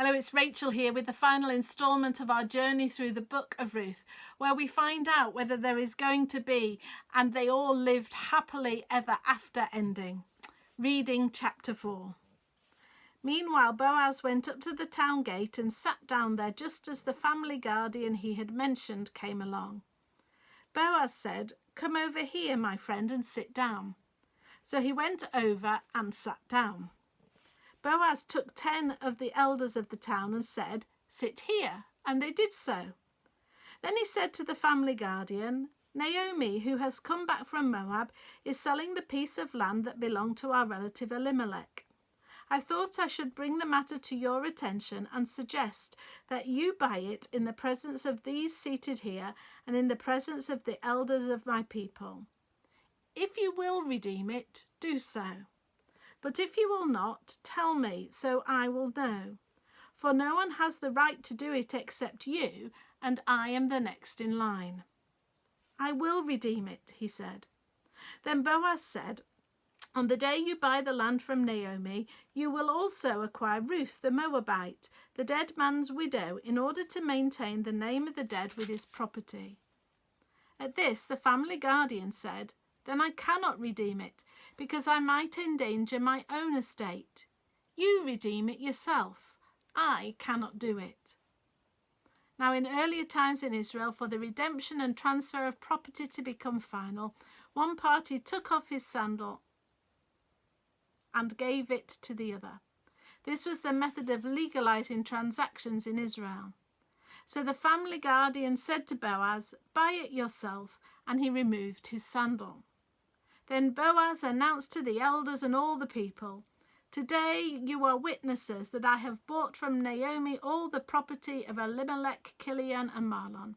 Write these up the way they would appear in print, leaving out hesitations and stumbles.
Hello, it's Rachel here with the final instalment of our journey through the book of Ruth, where we find out whether there is going to be "and they all lived happily ever after" ending. Reading chapter 4. Meanwhile, Boaz went up to the town gate and sat down there just as the family guardian he had mentioned came along. Boaz said, "Come over here, my friend, and sit down." So he went over and sat down. Boaz took 10 of the elders of the town and said, "Sit here," and they did so. Then he said to the family guardian, "Naomi, who has come back from Moab, is selling the piece of land that belonged to our relative Elimelech. I thought I should bring the matter to your attention and suggest that you buy it in the presence of these seated here and in the presence of the elders of my people. If you will redeem it, do so. But if you will not, tell me, so I will know. For no one has the right to do it except you, and I am the next in line." "I will redeem it," he said. Then Boaz said, "On the day you buy the land from Naomi, you will also acquire Ruth the Moabite, the dead man's widow, in order to maintain the name of the dead with his property." At this, the family guardian said, "Then I cannot redeem it, because I might endanger my own estate. You redeem it yourself. I cannot do it." Now, in earlier times in Israel, for the redemption and transfer of property to become final, one party took off his sandal and gave it to the other. This was the method of legalizing transactions in Israel. So the family guardian said to Boaz, "Buy it yourself," and he removed his sandal. Then Boaz announced to the elders and all the people, "Today you are witnesses that I have bought from Naomi all the property of Elimelech, Kilion, and Mahlon.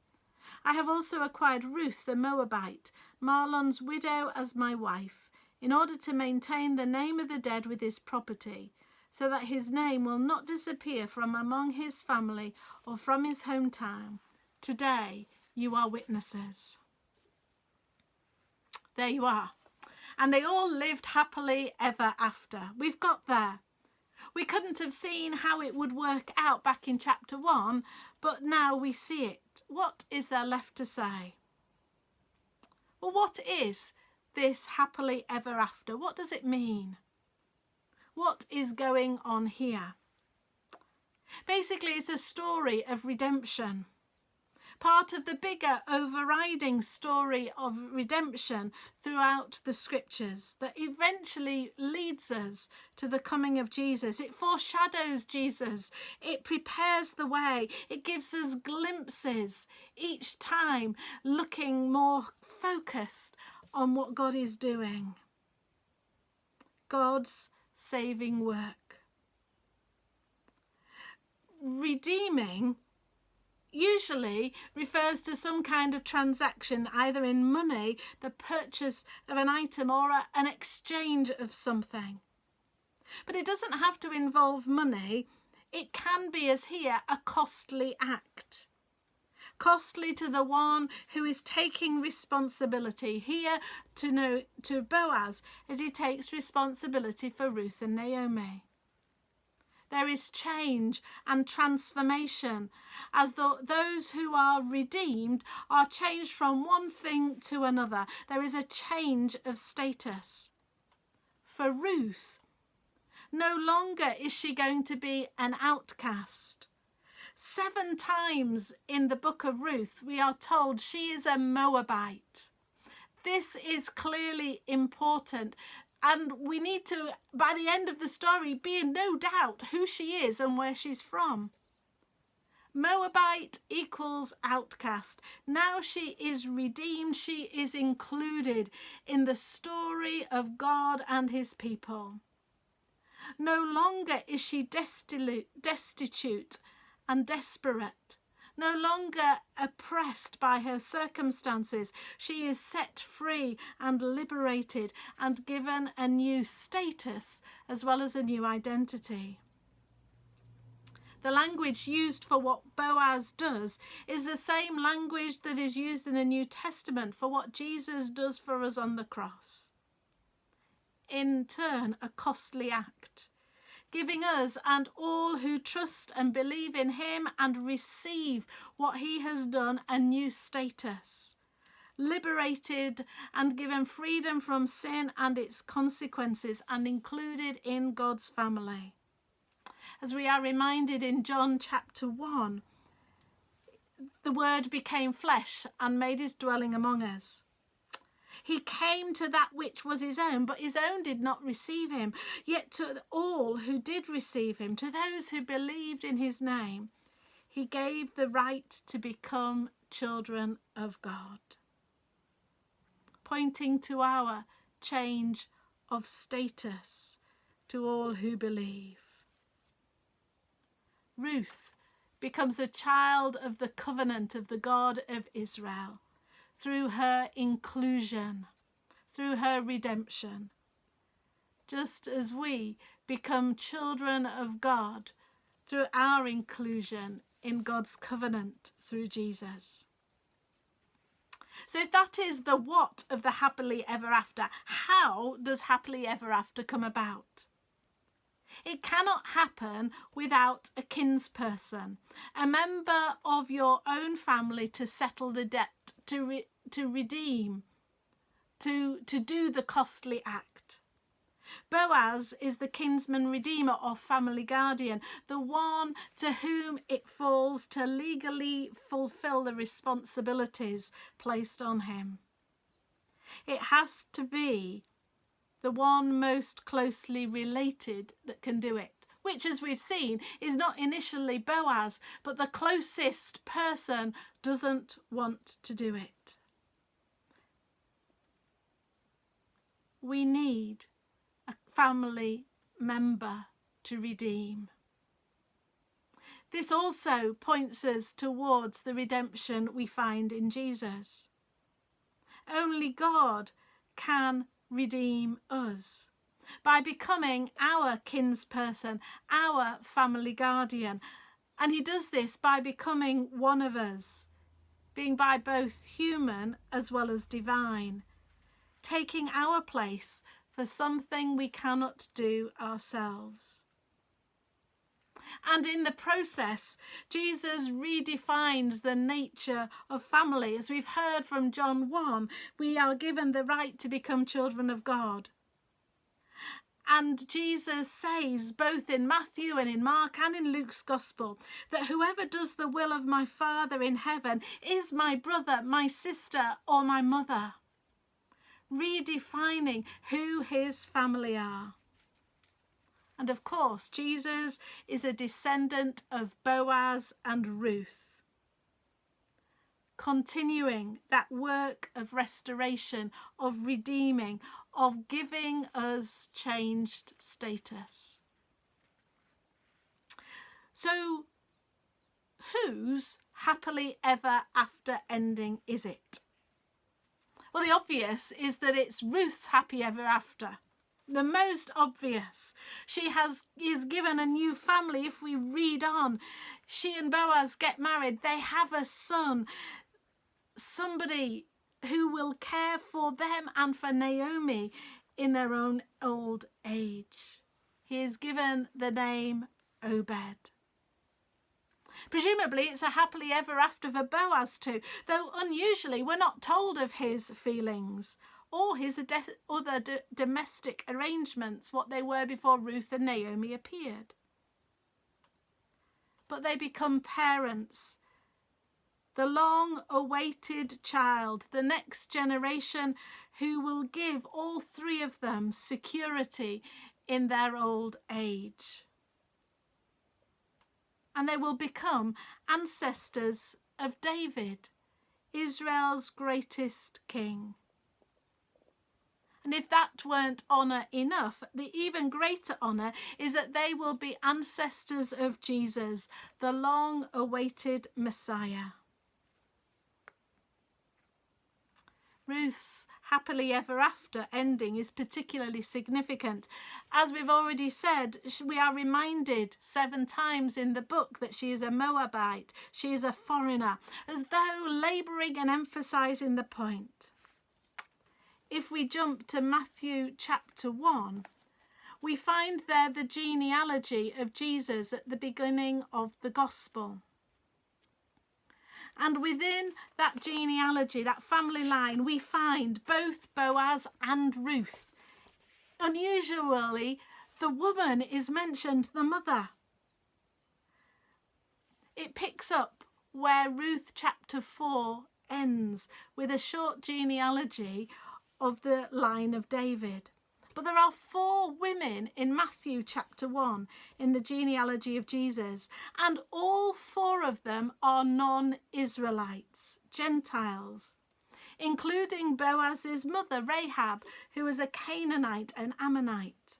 I have also acquired Ruth the Moabite, Mahlon's widow, as my wife, in order to maintain the name of the dead with his property, so that his name will not disappear from among his family or from his hometown. Today you are witnesses." There you are. "And they all lived happily ever after." We've got there. We couldn't have seen how it would work out back in chapter 1, but now we see it. What is there left to say? Well, what is this happily ever after? What does it mean? What is going on here? Basically, it's a story of redemption. Part of the bigger overriding story of redemption throughout the scriptures that eventually leads us to the coming of Jesus. It foreshadows Jesus. It prepares the way. It gives us glimpses each time, looking more focused on what God is doing. God's saving work. Redeeming usually refers to some kind of transaction, either in money, the purchase of an item, or an exchange of something. But it doesn't have to involve money. It can be, as here, a costly act. Costly to the one who is taking responsibility. Here to Boaz as he takes responsibility for Ruth and Naomi. There is change and transformation as though those who are redeemed are changed from one thing to another. There is a change of status. For Ruth, no longer is she going to be an outcast. 7 times in the book of Ruth, we are told she is a Moabite. This is clearly important. And we need to, by the end of the story, be in no doubt who she is and where she's from. Moabite equals outcast. Now she is redeemed. She is included in the story of God and his people. No longer is she destitute and desperate. No longer oppressed by her circumstances. She is set free and liberated and given a new status as well as a new identity. The language used for what Boaz does is the same language that is used in the New Testament for what Jesus does for us on the cross. In turn, a costly act. giving us and all who trust and believe in him and receive what he has done a new status, liberated and given freedom from sin and its consequences, and included in God's family. As we are reminded in John chapter 1, the Word became flesh and made his dwelling among us. He came to that which was his own, but his own did not receive him. Yet to all who did receive him, to those who believed in his name, he gave the right to become children of God, pointing to our change of status to all who believe. Ruth becomes a child of the covenant of the God of Israel through her inclusion, through her redemption, just as we become children of God through our inclusion in God's covenant through Jesus. So if that is the what of the happily ever after, how does happily ever after come about? It cannot happen without a kinsperson, a member of your own family to settle the debt, to redeem, to do the costly act. Boaz is the kinsman redeemer or family guardian, the one to whom it falls to legally fulfill the responsibilities placed on him. It has to be the one most closely related that can do it, which, as we've seen, is not initially Boaz, but the closest person doesn't want to do it. We need a family member to redeem. This also points us towards the redemption we find in Jesus. Only God can redeem us by becoming our kinsperson, our family guardian. And he does this by becoming one of us, being by both human as well as divine, taking our place for something we cannot do ourselves. And in the process, Jesus redefines the nature of family. As we've heard from John 1, we are given the right to become children of God. And Jesus says, both in Matthew and in Mark and in Luke's Gospel, that whoever does the will of my Father in heaven is my brother, my sister, or my mother, redefining who his family are. And of course, Jesus is a descendant of Boaz and Ruth, continuing that work of restoration, of redeeming, of giving us changed status. So, whose happily ever after ending is it? Well, the obvious is that it's Ruth's happy ever after. The most obvious. She is given a new family. If we read on, she and Boaz get married. They have a son, somebody who will care for them and for Naomi in their own old age. He is given the name Obed. Presumably it's a happily ever after for Boaz too, though unusually we're not told of his feelings or his other domestic arrangements, what they were before Ruth and Naomi appeared. But they become parents, the long-awaited child, the next generation who will give all three of them security in their old age. And they will become ancestors of David, Israel's greatest king. And if that weren't honour enough, the even greater honour is that they will be ancestors of Jesus, the long-awaited Messiah. Ruth's happily ever after ending is particularly significant. As we've already said, we are reminded 7 times in the book that she is a Moabite, she is a foreigner, as though labouring and emphasising the point. If we jump to Matthew chapter 1, We find there the genealogy of Jesus at the beginning of the gospel. And within that genealogy, that family line, we find both Boaz and Ruth. Unusually, the woman is mentioned, the mother. It picks up where Ruth chapter 4 ends, with a short genealogy of the line of David. But there are 4 women in Matthew chapter 1 in the genealogy of Jesus, and all 4 of them are non-Israelites, Gentiles, including Boaz's mother Rahab, who was a Canaanite and Ammonite.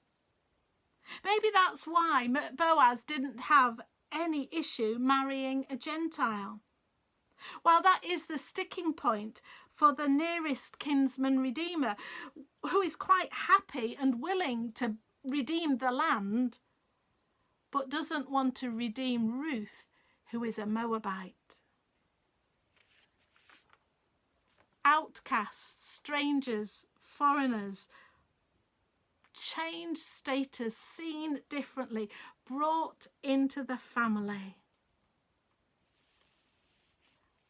Maybe that's why Boaz didn't have any issue marrying a Gentile. While that is the sticking point for the nearest kinsman redeemer, who is quite happy and willing to redeem the land, but doesn't want to redeem Ruth, who is a Moabite. Outcasts, strangers, foreigners, changed status, seen differently, brought into the family.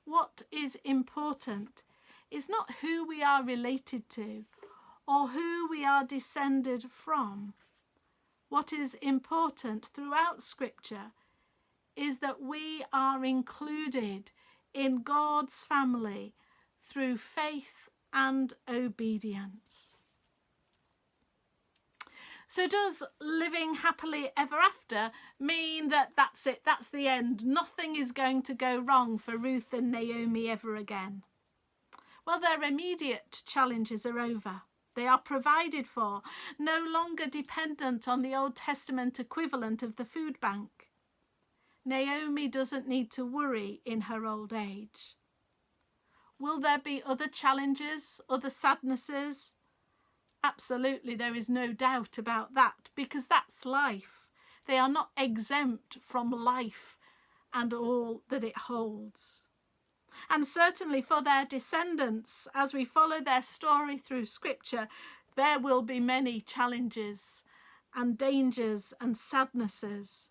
What is important is not who we are related to or who we are descended from. What is important throughout Scripture is that we are included in God's family through faith and obedience. So does living happily ever after mean that that's it, that's the end? Nothing is going to go wrong for Ruth and Naomi ever again? Well, their immediate challenges are over. They are provided for, no longer dependent on the Old Testament equivalent of the food bank. Naomi doesn't need to worry in her old age. Will there be other challenges, other sadnesses? Absolutely, there is no doubt about that, because that's life. They are not exempt from life and all that it holds. And certainly for their descendants, as we follow their story through Scripture, there will be many challenges and dangers and sadnesses,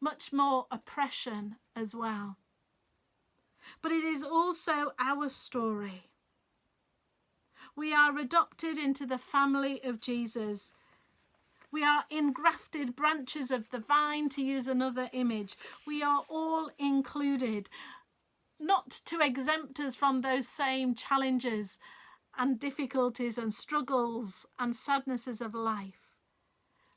much more oppression as well. But it is also our story. We are adopted into the family of Jesus. We are engrafted branches of the vine, to use another image. We are all included, not to exempt us from those same challenges and difficulties and struggles and sadnesses of life,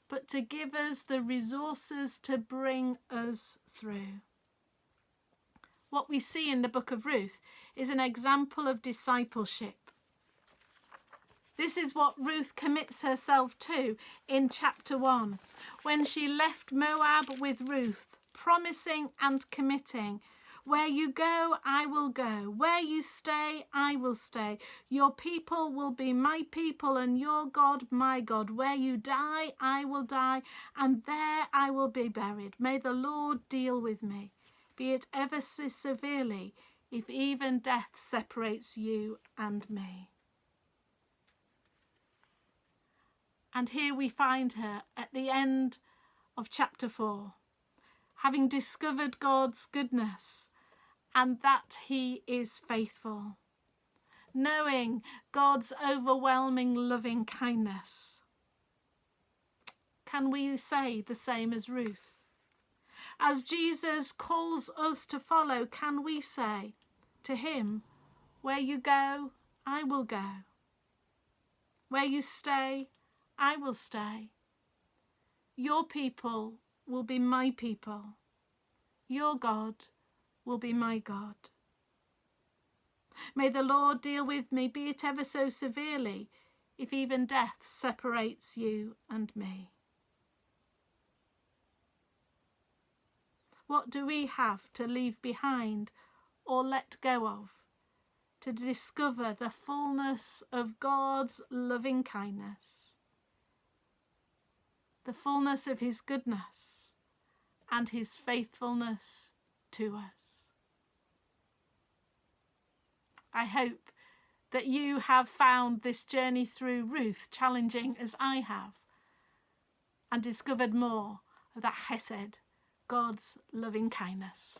but to give us the resources to bring us through. What we see in the book of Ruth is an example of discipleship. This is what Ruth commits herself to in chapter 1, when she left Moab with Ruth, promising and committing, "Where you go, I will go. Where you stay, I will stay. Your people will be my people, and your God, my God. Where you die, I will die, and there I will be buried. May the Lord deal with me, be it ever so severely, if even death separates you and me." And here we find her at the end of chapter 4, having discovered God's goodness and that he is faithful, knowing God's overwhelming loving kindness. Can we say the same as Ruth? As Jesus calls us to follow, can we say to him, "Where you go, I will go. Where you stay, I will stay. Your people will be my people. Your God will be my God. May the Lord deal with me, be it ever so severely, if even death separates you and me." What do we have to leave behind or let go of to discover the fullness of God's loving kindness, the fullness of his goodness and his faithfulness to us? I hope that you have found this journey through Ruth challenging as I have, and discovered more of that Hesed, God's loving kindness.